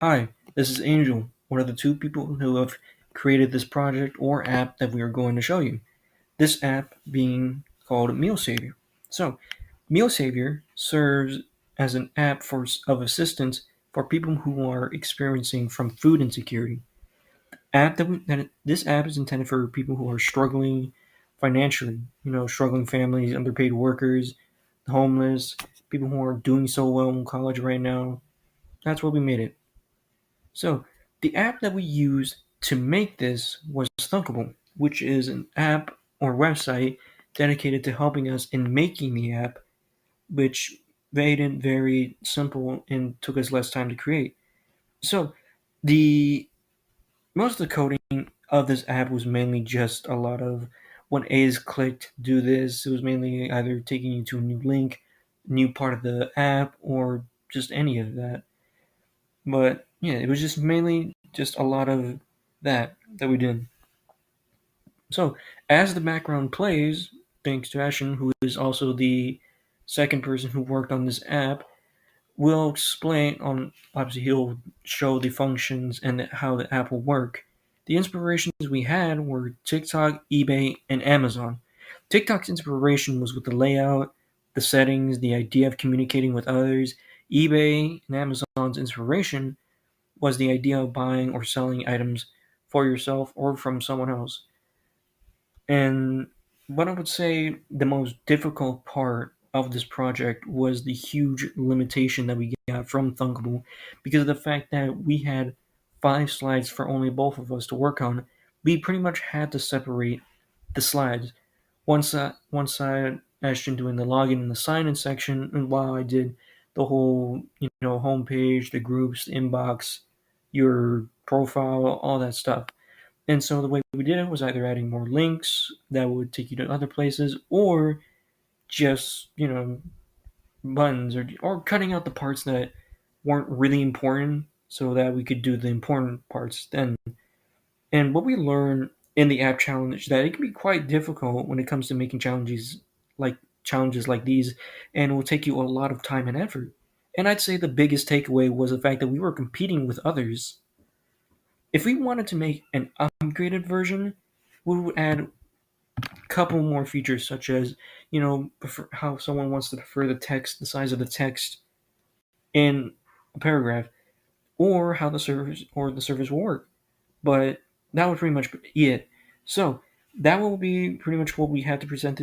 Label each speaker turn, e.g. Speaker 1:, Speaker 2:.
Speaker 1: Hi, this is Angel, one of the two people who have created this project or app that we are going to show you. This app being called MEALSAVIOR. So, MEALSAVIOR serves as an app of assistance for people who are experiencing from food insecurity. This app is intended for people who are struggling financially, struggling families, underpaid workers, homeless, people who aren't doing so well in college right now. That's what we made it. So, the app that we used to make this was thunkable, which is an app or website dedicated to helping us in making the app, which made it very simple and took us less time to create. So, the most of the coding of this app was mainly just a lot of when A is clicked, do this. It was mainly either taking you to a new link, new part of the app, or just any of that. But yeah, it was just mainly just a lot of that we did. So as the background plays, thanks to Ashton, who is also the second person who worked on this app, will explain on obviously he'll show the functions and how the app will work. The inspirations we had were TikTok, eBay, and Amazon. TikTok's inspiration was with the layout, the settings, the idea of communicating with others. eBay and Amazon's inspiration was the idea of buying or selling items for yourself or from someone else. And what I would say the most difficult part of this project was the huge limitation that we got from Thunkable because of the fact that we had 5 slides for only both of us to work on. We pretty much had to separate the slides. One side Ashton doing the login and the sign in section, and while I did the whole, homepage, the groups, the inbox, your profile, all that stuff. And so the way we did it was either adding more links that would take you to other places, or just buttons, or cutting out the parts that weren't really important, so that we could do the important parts then. And what we learned in the app challenge that it can be quite difficult when it comes to making challenges like these, and it will take you a lot of time and effort. And I'd say the biggest takeaway was the fact that we were competing with others. If we wanted to make an upgraded version, we would add a couple more features, such as how someone wants to prefer the size of the text in a paragraph, or how the service will work. But that would pretty much be it. So that will be pretty much what we had to present